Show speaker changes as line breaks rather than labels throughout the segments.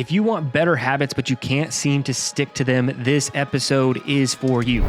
If you want better habits, but you can't seem to stick to them, this episode is for you.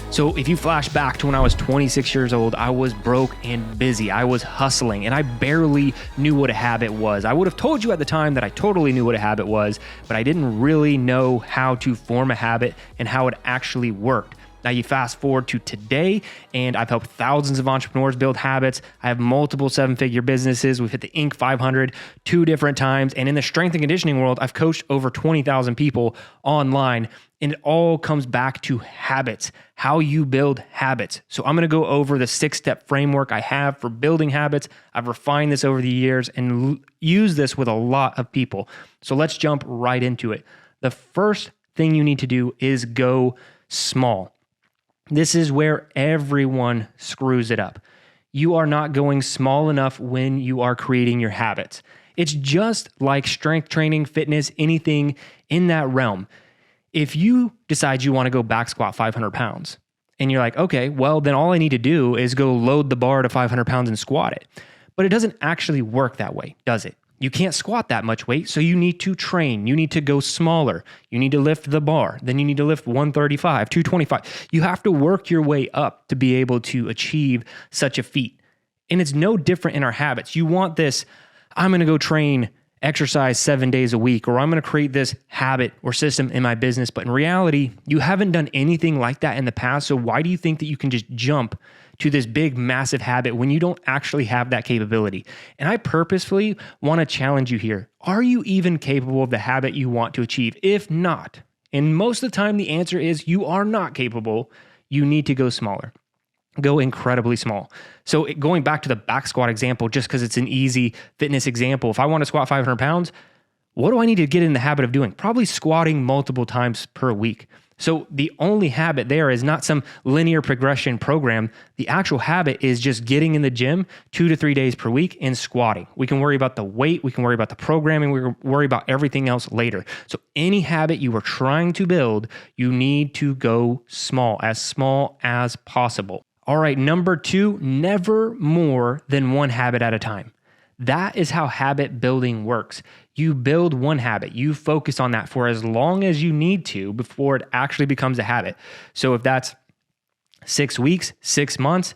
So if you flash back to when I was 26 years old, I was broke and busy. I was hustling and I barely knew what a habit was. I would have told you at the time that I totally knew what a habit was, but I didn't really know how to form a habit and how it actually worked. Now you fast forward to today, and I've helped thousands of entrepreneurs build habits. I have multiple seven-figure businesses. We've hit the Inc. 500 2 different times. And in the strength and conditioning world, I've coached over 20,000 people online. And it all comes back to habits, how you build habits. So I'm going to go over the 6-step framework I have for building habits. I've refined this over the years and use this with a lot of people. So let's jump right into it. The first thing you need to do is go small. This is where everyone screws it up. You are not going small enough when you are creating your habits. It's just like strength training, fitness, anything in that realm. If you decide you want to go back squat 500 pounds and you're like, okay, well, then all I need to do is go load the bar to 500 pounds and squat it. But it doesn't actually work that way, does it? You can't squat that much weight, so you need to train. You need to go smaller. You need to lift the bar. Then you need to lift 135, 225. You have to work your way up to be able to achieve such a feat. And it's no different in our habits. You want this, I'm going to go train, exercise 7 days a week, or I'm going to create this habit or system in my business. But in reality, you haven't done anything like that in the past. So why do you think that you can just jump to this big, massive habit when you don't actually have that capability? And I purposefully want to challenge you here. Are you even capable of the habit you want to achieve? If not, and most of the time the answer is you are not capable, you need to go smaller. Go incredibly small. So going back to the back squat example, just because it's an easy fitness example, if I want to squat 500 pounds, what do I need to get in the habit of doing? Probably squatting multiple times per week. So the only habit there is not some linear progression program. The actual habit is just getting in the gym 2 to 3 days per week and squatting. We can worry about the weight. We can worry about the programming. We can worry about everything else later. So any habit you are trying to build, you need to go small as possible. All right, number 2, never more than one habit at a time. That is how habit building works. You build one habit, you focus on that for as long as you need to before it actually becomes a habit. So if that's 6 weeks, 6 months,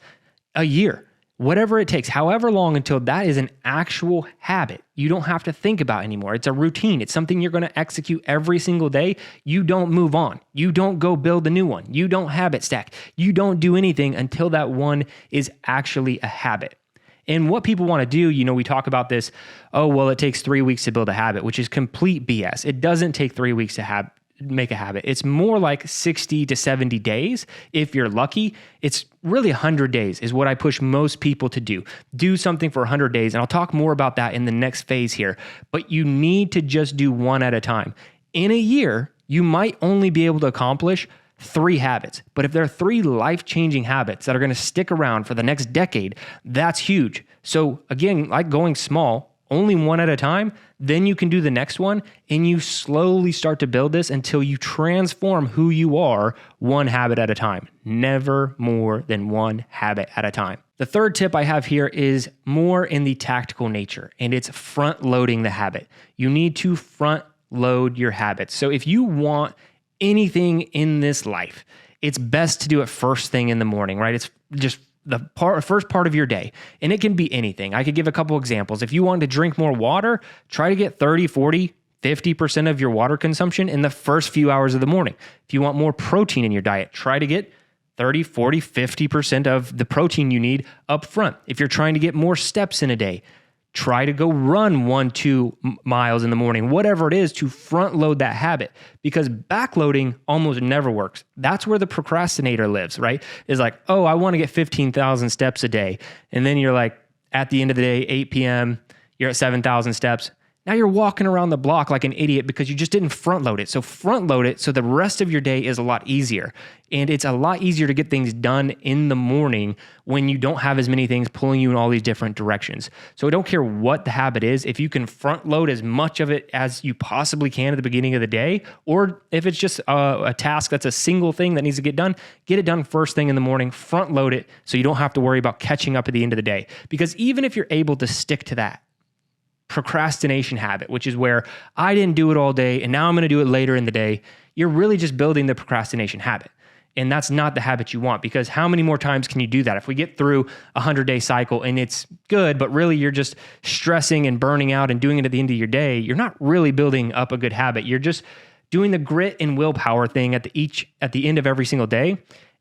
a year, whatever it takes, however long until that is an actual habit, you don't have to think about anymore. It's a routine. It's something you're going to execute every single day. You don't move on. You don't go build a new one. You don't habit stack. You don't do anything until that one is actually a habit. And what people want to do, we talk about this, oh, well, it takes 3 weeks to build a habit, which is complete BS. It doesn't take 3 weeks to make a habit. It's more like 60 to 70 days. If you're lucky, it's really 100 days is what I push most people to do. Do something for 100 days. And I'll talk more about that in the next phase here. But you need to just do one at a time. In a year, you might only be able to accomplish 3 habits. But if there are 3 life-changing habits that are going to stick around for the next decade, that's huge. So again, like going small, only one at a time, then you can do the next one and you slowly start to build this until you transform who you are one habit at a time. Never more than one habit at a time. The third tip I have here is more in the tactical nature, and it's front loading the habit. You need to front load your habits. So if you want anything in this life, it's best to do it first thing in the morning, right? It's just the first part of your day. And it can be anything. I could give a couple examples. If you want to drink more water, try to get 30, 40, 50% of your water consumption in the first few hours of the morning. If you want more protein in your diet, try to get 30, 40, 50% of the protein you need up front. If you're trying to get more steps in a day, try to go run 1-2 miles in the morning, whatever it is, to front load that habit, because backloading almost never works. That's where the procrastinator lives, right? Is like, oh, I want to get 15,000 steps a day. And then you're like, at the end of the day, 8 p.m., you're at 7,000 steps. Now you're walking around the block like an idiot because you just didn't front load it. So front load it so the rest of your day is a lot easier. And it's a lot easier to get things done in the morning when you don't have as many things pulling you in all these different directions. So I don't care what the habit is. If you can front load as much of it as you possibly can at the beginning of the day, or if it's just a task that's a single thing that needs to get it done first thing in the morning, front load it so you don't have to worry about catching up at the end of the day. Because even if you're able to stick to that, procrastination habit, which is where I didn't do it all day and now I'm going to do it later in the day, you're really just building the procrastination habit. And that's not the habit you want, because how many more times can you do that? If we get through a 100-day cycle and it's good, but really you're just stressing and burning out and doing it at the end of your day, you're not really building up a good habit. You're just doing the grit and willpower thing at the end of every single day.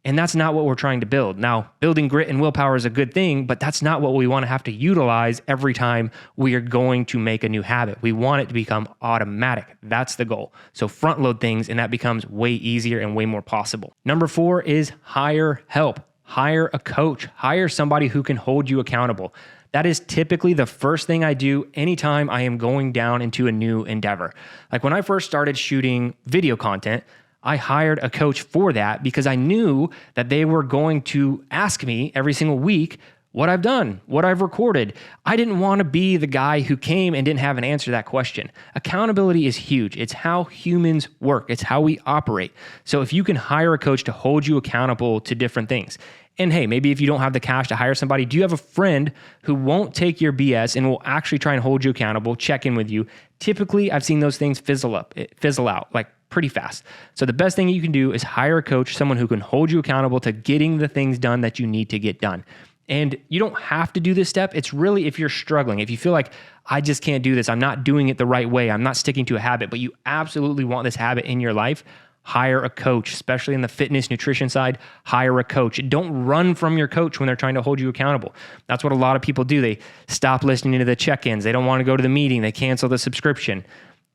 And that's not what we're trying to build. Now, building grit and willpower is a good thing, but that's not what we want to have to utilize every time we are going to make a new habit. We want it to become automatic. That's the goal. So front load things, and that becomes way easier and way more possible. Number 4 is hire help. Hire a coach. Hire somebody who can hold you accountable. That is typically the first thing I do anytime I am going down into a new endeavor. Like when I first started shooting video content, I hired a coach for that because I knew that they were going to ask me every single week what I've done, what I've recorded. I didn't want to be the guy who came and didn't have an answer to that question. Accountability is huge. It's how humans work. It's how we operate. So if you can hire a coach to hold you accountable to different things, and hey, maybe if you don't have the cash to hire somebody, do you have a friend who won't take your BS and will actually try and hold you accountable, check in with you? Typically, I've seen those things fizzle out like pretty fast. So the best thing you can do is hire a coach, someone who can hold you accountable to getting the things done that you need to get done. And you don't have to do this step. It's really if you're struggling, if you feel like I just can't do this, I'm not doing it the right way, I'm not sticking to a habit, but you absolutely want this habit in your life, hire a coach, especially in the fitness, nutrition side, hire a coach. Don't run from your coach when they're trying to hold you accountable. That's what a lot of people do. They stop listening to the check-ins. They don't want to go to the meeting. They cancel the subscription.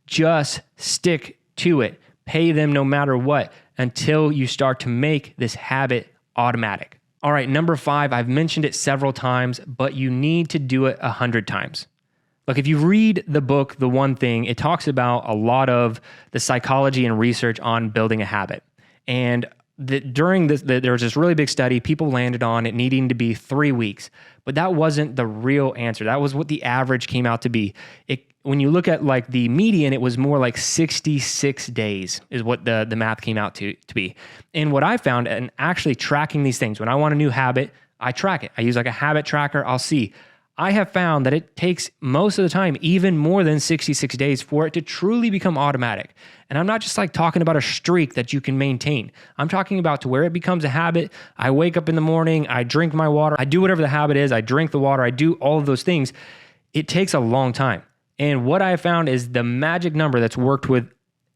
Just stick to it. Pay them no matter what until you start to make this habit automatic. All right, number 5, I've mentioned it several times, but you need to do it 100 times. Look, if you read the book, The One Thing, it talks about a lot of the psychology and research on building a habit. And during this, there was this really big study, people landed on it needing to be 3 weeks, but that wasn't the real answer. That was what the average came out to be. When you look at like the median, it was more like 66 days is what the math came out to be. And what I found, and actually tracking these things, when I want a new habit, I track it. I use like a habit tracker. I'll see. I have found that it takes most of the time, even more than 66 days for it to truly become automatic. And I'm not just like talking about a streak that you can maintain. I'm talking about to where it becomes a habit. I wake up in the morning, I drink my water, I do whatever the habit is, I drink the water, I do all of those things. It takes a long time. And what I found is the magic number that's worked with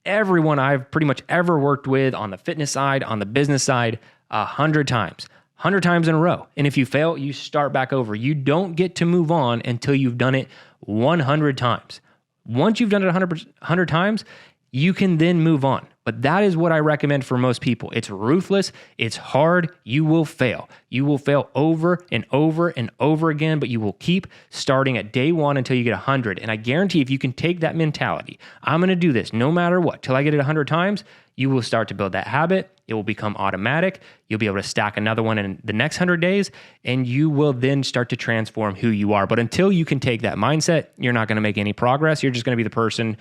everyone I've pretty much ever worked with on the fitness side, on the business side, 100 times. 100 times in a row. And if you fail, you start back over. You don't get to move on until you've done it 100 times. Once you've done it 100 times, you can then move on. But that is what I recommend for most people. It's ruthless. It's hard. You will fail. You will fail over and over and over again, but you will keep starting at day 1 until you get 100. And I guarantee if you can take that mentality, I'm going to do this no matter what, till I get it 100 times, you will start to build that habit. It will become automatic. You'll be able to stack another one in the next 100 days, and you will then start to transform who you are. But until you can take that mindset, you're not going to make any progress. You're just going to be the person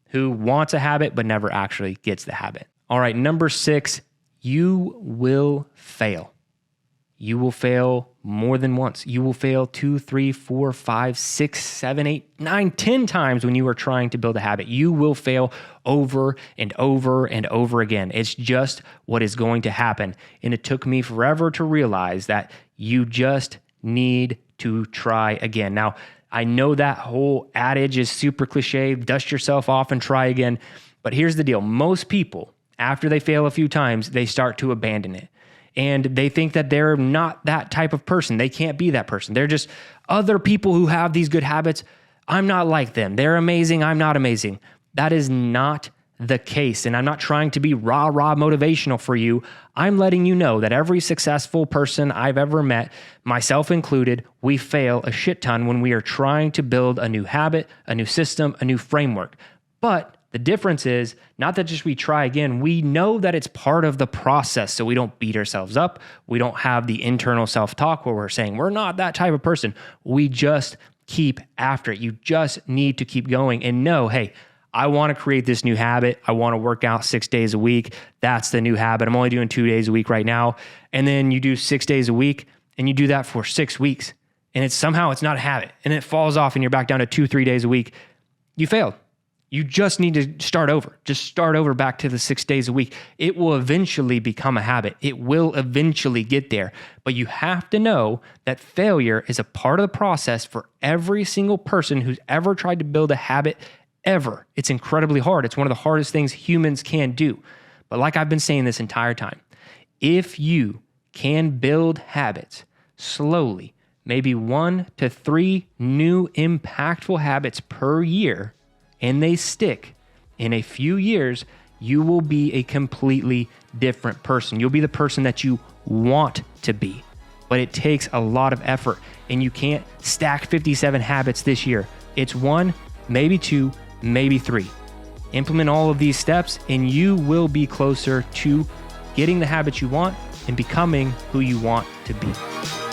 who wants a habit but never actually gets the habit. All right, number 6, you will fail. You will fail more than once. You will fail 2, 3, 4, 5, 6, 7, 8, 9, 10 times when you are trying to build a habit. You will fail over and over and over again. It's just what is going to happen. And it took me forever to realize that you just need to try again. Now, I know that whole adage is super cliche, dust yourself off and try again. But here's the deal. Most people, after they fail a few times, they start to abandon it. And they think that they're not that type of person. They can't be that person. They're just other people who have these good habits. I'm not like them. They're amazing. I'm not amazing. That is not the case. And I'm not trying to be rah motivational for you. I'm letting you know that every successful person I've ever met, myself included, we fail a shit ton when we are trying to build a new habit, a new system, a new framework. But the difference is not that just we try again, we know that it's part of the process. So we don't beat ourselves up. We don't have the internal self-talk where we're saying we're not that type of person. We just keep after it. You just need to keep going and know, hey, I want to create this new habit. I want to work out 6 days a week. That's the new habit. I'm only doing 2 days a week right now. And then you do 6 days a week and you do that for 6 weeks. and it's not a habit, and it falls off and you're back down to 2-3 days a week, you failed. You just need to start over. Just start over back to the 6 days a week. It will eventually become a habit. It will eventually get there. But you have to know that failure is a part of the process for every single person who's ever tried to build a habit ever. It's incredibly hard. It's one of the hardest things humans can do. But like I've been saying this entire time, if you can build habits slowly, maybe 1 to 3 new impactful habits per year, and they stick, in a few years, you will be a completely different person. You'll be the person that you want to be. But it takes a lot of effort, and you can't stack 57 habits this year. It's 1, maybe 2, maybe 3. Implement all of these steps, and you will be closer to getting the habits you want and becoming who you want to be.